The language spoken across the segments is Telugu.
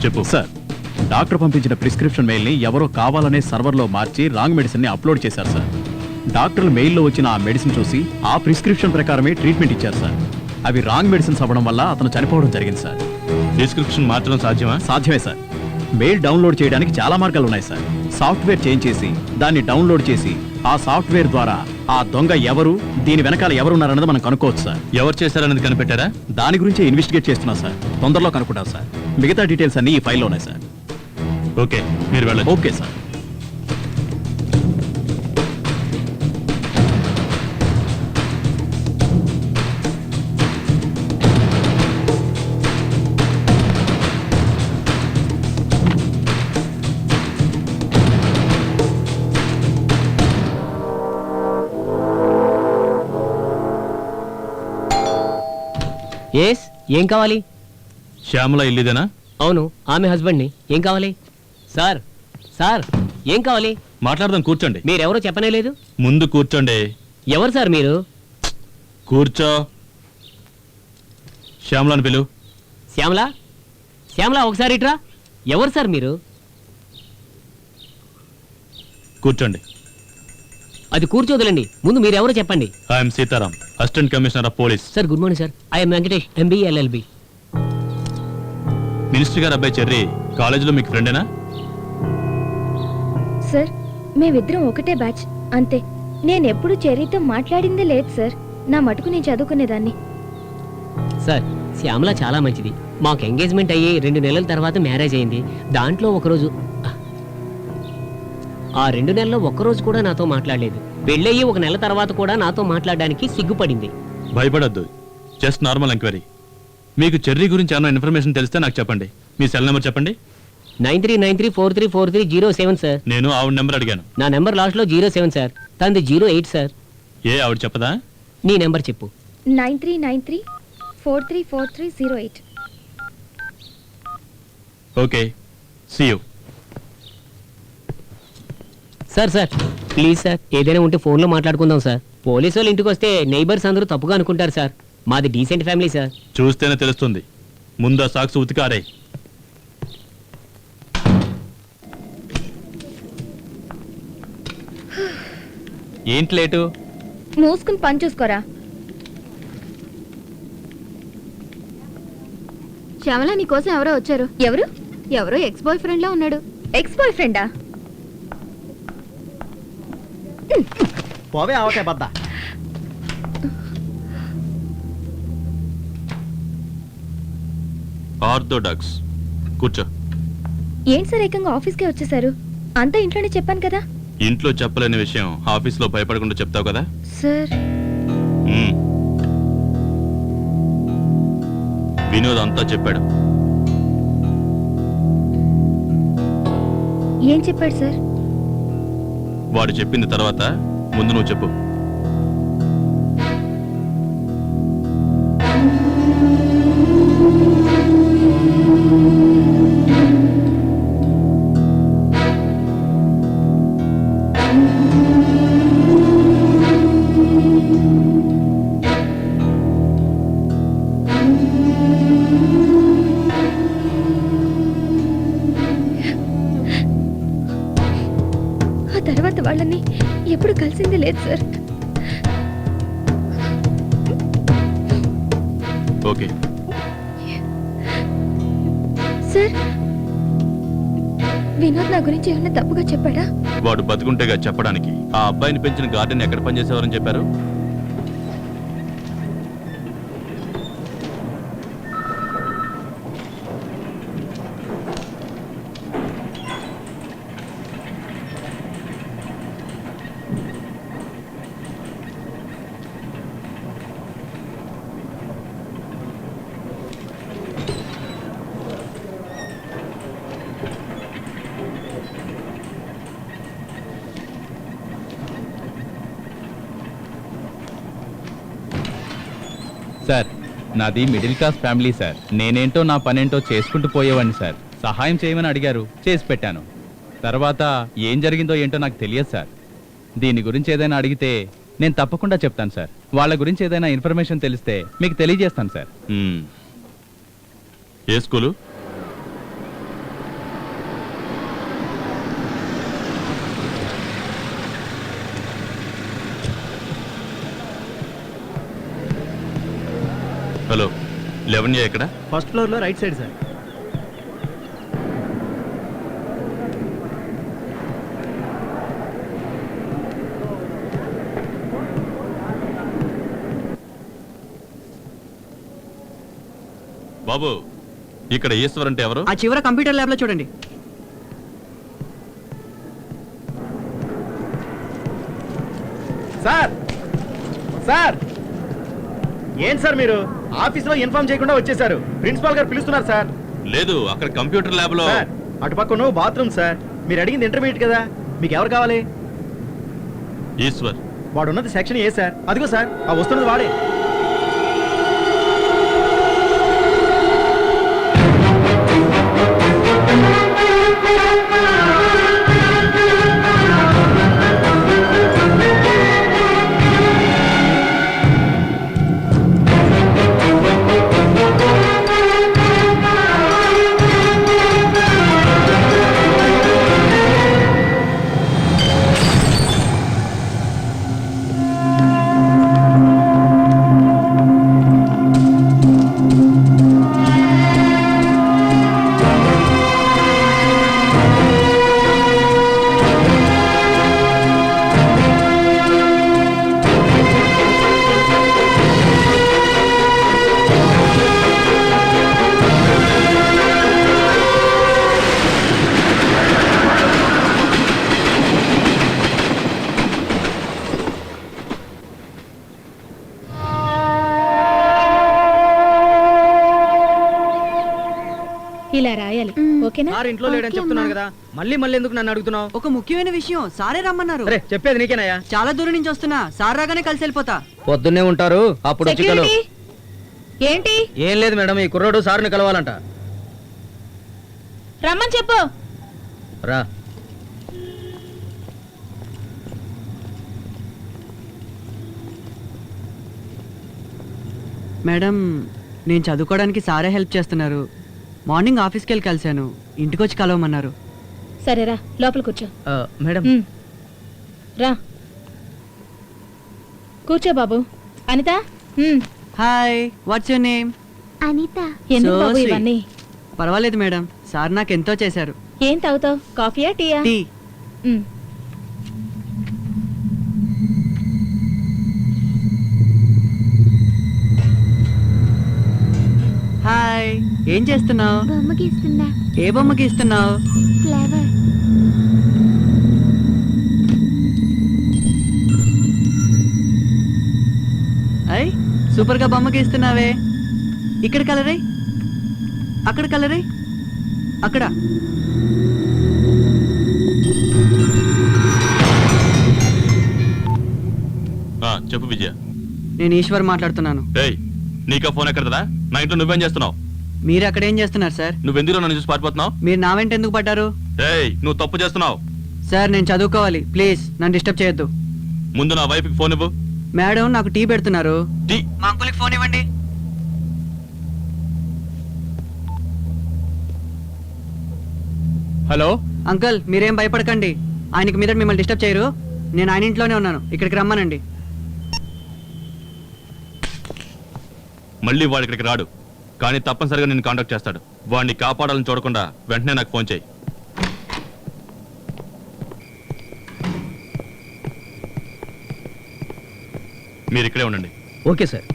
చెప్పు సార్, డాక్టర్ పంపించిన ప్రిస్క్రిప్షన్ మెయిల్ని ఎవరో కావాలనే సర్వర్లో మార్చి రాంగ్ మెడిసిన్ని అప్లోడ్ చేశారు సార్. డాక్టర్లు మెయిల్లో వచ్చిన ఆ మెడిసిన్ చూసి ఆ ప్రిస్క్రిప్షన్ ప్రకారమే ట్రీట్మెంట్ ఇచ్చారు సార్. అవి రాంగ్ మెడిసిన్స్ అవ్వడం వల్ల అతను చనిపోవడం జరిగింది సార్. డిస్క్రిప్షన్ మార్చడం సాధ్యమా? సాధ్యమే సార్. మెయిల్ డౌన్లోడ్ చేయడానికి చాలా మార్గాలు ఉన్నాయి సార్. సాఫ్ట్వేర్ చేంజ్ చేసి దాన్ని డౌన్లోడ్ చేసి ఆ సాఫ్ట్వేర్ ద్వారా ఆ దొంగ ఎవరు, దీని వెనకాల ఎవరున్నారన్నది మనం కనుక్కోవచ్చు సార్. ఎవరు చేశారన్నది కనిపెట్టారా? దాని గురించి ఇన్వెస్టిగేట్ చేస్తున్నాం సార్. తొందరలో కనుక్కుంటాం సార్. మిగతా డీటెయిల్స్ అన్ని ఈ ఫైల్లో ఉన్నాయి సార్. ఓకే, మీరు వెళ్ళండి. Okay sir. ఎస్, ఏం కావాలి? శ్యామల ఇల్లుదేనా? అవును, ఆమె హస్బెండ్ని. ఏం కావాలి? సార్ సార్ ఏం కావాలి? మాట్లాడదాం, కూర్చోండి. మీరెవరో చెప్పనే లేదు. ముందు కూర్చోండి. ఎవరు సార్ మీరు? కూర్చో. శ్యామలని పిలు. శ్యామల, శ్యామల ఒకసారి ఇట్రా. ఎవరు సార్ మీరు? కూర్చోండి. అది కూర్చోదులండి, ముందు మీరెవరో చెప్పండి. I'm Sitaram, assistant commissioner of police. Sir good morning sir. I'm Venkatesh, MB LLB. Minister గారు అబ్బాయి చెర్రీ కాలేజీలో మీకు ఫ్రెండేనా? సార్, మేమిద్దరం ఒకటే బ్యాచ్ అంతే. నేనెప్పుడు చెర్రీతో మాట్లాడిందే లేదు సార్. నా మటుకు నేను చదువుకునేదాన్ని. సార్, శ్యామల చాలా మంచిది. మాకు ఎంగేజ్మెంట్ అయ్యి 2 నెలల తర్వాత మ్యారేజ్ అయింది. దాంట్లో ఒకరోజు, ఆ 2 నెలల్లో ఒక్కరోజు కూడా నాతో మాట్లాడలేదు. పెళ్ళయ్యి 1 నెల తర్వాత కూడా నాతో మాట్లాడడానికి సిగ్గుపడింది. భయపడద్దు, జస్ట్ నార్మల్ ఎంక్వైరీ. మీకు చెర్రీ గురించి ఏమైనా ఇన్ఫర్మేషన్ తెలిస్తే నాకు చెప్పండి. మీ సెల్ నెంబర్ చెప్పండి. 9393434307 సార్. నేను ఆవిడ నెంబర్ అడిగాను. నా నెంబర్ లాస్ట్లో 07 సార్. తనది 08 సార్. ఏ ఆవిడ చెప్పదా? నీ నెంబర్ చెప్పు. 9393434308. Okay, see you. Sir sir please sir, ఏదైనా ఉంటే ఫోన్లో మాట్లాడుకుందాం సార్. పోలీసు వాళ్ళు ఇంటికి వస్తే నైబర్స్ అందరూ తప్పుగా అనుకుంటారు సార్. మాది డీసెంట్ ఫ్యామిలీ సార్. చూస్తేనే తెలుస్తుంది. ముందు ఆ సాక్స్ ఉతికారే. ఏంటి లేటు? మూసుకుని పని చూసుకోరా. శ్యామల, నీకోసం ఎవరో వచ్చారు. ఎవరు? ఎవరో ఎక్స్ బాయ్ ఫ్రెండ్ లా ఉన్నాడు. ఎక్స్ బాయ్ ఫ్రెండా? పోవే ఆవకే బద్ద. ఆర్థోడాక్స్. కూర్చో. ఏంటి సార్ ఏకంగా ఆఫీస్కే వచ్చేసారు? అంతా ఇంట్లోనే చెప్పాను కదా. ఇంట్లో చెప్పలేని విషయం ఆఫీస్లో భయపడకుండా చెప్తావు కదా. సార్, వినోద్ అంతా చెప్పాడు. ఏం చెప్పాడు సార్? వాడు చెప్పింది తర్వాత ముందు నువ్వు చెప్పు. ఆ తర్వాత వాళ్ళని ఎప్పుడు కలిసింది లేదు సార్. ఓకే సార్, వినోద్ నా గురించి ఏమన్నా తప్పుగా చెప్పాడా? వాడు బతుకుంటేగా చెప్పడానికి. ఆ అబ్బాయిని పెంచిన గార్డెన్ ఎక్కడ పనిచేసేవారని చెప్పారు? సార్, నాది మిడిల్ క్లాస్ ఫ్యామిలీ సార్. నేనేంటో నా పనేంటో చేసుకుంటూ పోయేవాడిని సార్. సహాయం చేయమని అడిగారు, చేసి పెట్టాను. తర్వాత ఏం జరిగిందో ఏంటో నాకు తెలియదు సార్. దీని గురించి ఏదైనా అడిగితే నేను తప్పకుండా చెప్తాను సార్. వాళ్ళ గురించి ఏదైనా ఇన్ఫర్మేషన్ తెలిస్తే మీకు తెలియజేస్తాను సార్. ఏ స్కూలు? 11 ఎక్కడ? ఫస్ట్ ఫ్లోర్ లో రైట్ సైడ్ సార్. బాబు, ఇక్కడ ఈశ్వర్ అంటే ఎవరు? ఆ చివర కంప్యూటర్ ల్యాబ్ లో చూడండి. సార్ సార్ ఏం సార్ మీరు ఆఫీస్ లో ఇన్ఫార్మ్ చేయకుండా వచ్చేసారు? ప్రిన్సిపాల్ గారు పిలుస్తున్నారు సార్. లేదు, అక్కడ కంప్యూటర్ ల్యాబ్ లో. సార్ అటుపక్కన బాత్రూమ్ సార్. మీరు అడిగింది ఇంటర్మీడియట్ కదా, మీకు ఎవరు కావాలి? ఈశ్వర్. వాడు ఉన్నది సెక్షన్ ఏ సార్. అదిగో సార్, ఆ వస్తున్నది వాడే. ఇలా రాయాలి, ఓకేనా? సార్ ఇంట్లో లేడని చెప్తున్నాను కదా, మళ్ళీ మళ్ళీ ఎందుకు నన్ను అడుగుతున్నావు? ఒక ముఖ్యమైన విషయం, సారే రమ్మన్నారు. అరే చెప్పేది నీకేనయ్యా. చాలా దూరం నుంచి వస్తున్నా, సార్ రాగానే కలిసి వెళ్ళిపోతా. పొద్దున్నే ఉంటారు, అప్పుడు వచ్చి కలవు. సెక్యూరిటీ, ఏంటి? ఏం లేదు మేడం, ఈ కుర్రోడు సార్ని కలవాలంట. రమ్మని చెప్పు. రా. మేడం, నేను చదువుకోవడానికి సారే హెల్ప్ చేస్తున్నారు. మార్నింగ్ ఆఫీస్కి వెళ్ళి కలిశాను, ఇంటికి వచ్చి కలవమన్నారు. సరేరా, లోపల కూర్చో. మేడం రా కూర్చో బాబు. Anitha, hi, what's your name? Anitha. ఎందుకు So బాబు sweet. ఇవన్నీ? పర్వాలేదు మేడం, సార్ నాకు ఎంతో చేశారు. ఏం తాగుతావు? కాఫీయా, టీయా? టీ. మ్. హాయ్, ఏం చేస్తున్నావు? బొమ్మ గీస్తుందా? ఏ బొమ్మ గీస్తున్నావు? ఫ్లవర్. అయ్, సూపర్ గా బొమ్మ గీస్తున్నావే. ఇక్కడ కలరై, అక్కడ కలరై, అక్కడ. చెప్పు విజయ. నేను ఈశ్వర్ మాట్లాడుతున్నాను. ఏయ్, నీకా ఫోన్ ఎక్కడదా? నా ఇంట్లో నువ్వేం చేస్తున్నావు? మీరు అక్కడ ఏం చేస్తున్నారు సార్? నువ్వెందులో నన్ను చూసి పారిపోతున్నావు? మీరు నా వెంట ఎందుకు పడ్డారు? ఏయ్, నువ్వు తప్పు చేస్తున్నావు. సార్, నేను చదువుకోవాలి, ప్లీజ్ నన్ను డిస్టర్బ్ చేయొద్దు. ముందు నా వైఫ్కి ఫోన్ ఇవ్వు. మేడం నాకు టీ పెడుతున్నారు. టీ? మా అంకుల్కి ఫోన్ ఇవ్వండి. హలో. అంకుల్, మీరేం భయపడకండి, ఆయనకి మీద మిమ్మల్ని డిస్టర్బ్ చేయరు. నేను ఆయన ఇంట్లోనే ఉన్నాను, ఇక్కడికి రమ్మనండి. మళ్ళీ వాడు ఇక్కడికి రాడు, కానీ తప్పనిసరిగా నిన్ను కాంటాక్ట్ చేస్తాడు. వాడిని కాపాడాలని చూడకుండా వెంటనే నాకు ఫోన్ చేయి. మీరు ఇక్కడే ఉండండి. Okay sir.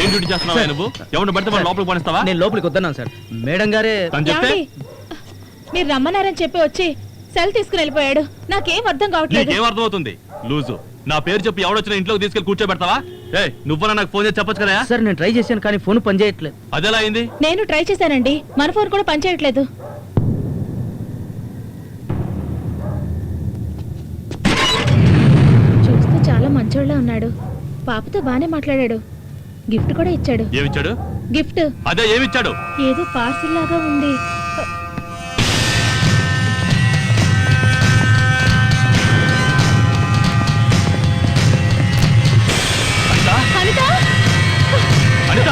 ఏం డ్యూటీ చేస్తున్నావా నువ్వు? ఎవరిని పడితే వాడు లోపలికి పనిస్తావా? నేను లోపలికి వద్దన్నాను సార్. మేడం గారే అని చెప్తే ఏమండి? మీరు రమ్మన్నారని చెప్పి వచ్చి సెల్ తీసుకుని వెళ్ళిపోయాడు. నాకేం అర్థం కావట్లేదు. నీకేం అర్థమవుతుంది? లూజు. నా పేరు చెప్పి ఎవడొచ్చినా ఇంట్లోకి తీసుకెళ్లి కూర్చోబెడతావా? ఏ, నువ్వన్నా నాకు ఫోన్ చేసి చెప్పొచ్చు కదా? సార్, నేను ట్రై చేశాను కానీ ఫోన్ పనిచేయట్లేదు. అదెలా అయింది? నేను ట్రై చేశానండి, మన ఫోన్ కూడా పనిచేయట్లేదు. చూస్తే చాలా మంచోళ్ళ ఉన్నాడు. పాపతో బానే మాట్లాడాడు. గిఫ్ట్ కూడా ఇచ్చాడు. ఏమిచ్చాడు? గిఫ్ట్ అదే ఏమిచ్చాడు? ఏదో పార్సిల్ లాగా ఉంది. అనిత! అనిత!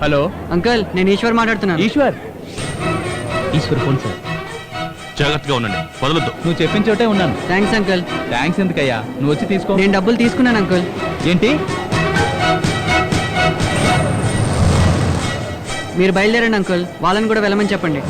హలో అంకుల్ నేను ఈశ్వర్ మాట్లాడుతున్నాను. Eshwar, Eshwar phone sir. జాగ్రత్తగా ఉండండి, వదలొద్దు. నువ్వు చెప్పిన చోటే ఉన్నాను. Thanks uncle. థ్యాంక్స్ ఎందుకయ్యా, నువ్వు వచ్చి తీసుకో. నేను డబ్బులు తీసుకున్నాను అంకుల్. ఏంటి? మీరు బయలుదేరండి అంకుల్, వాళ్ళని కూడా వెళ్ళమని చెప్పండి.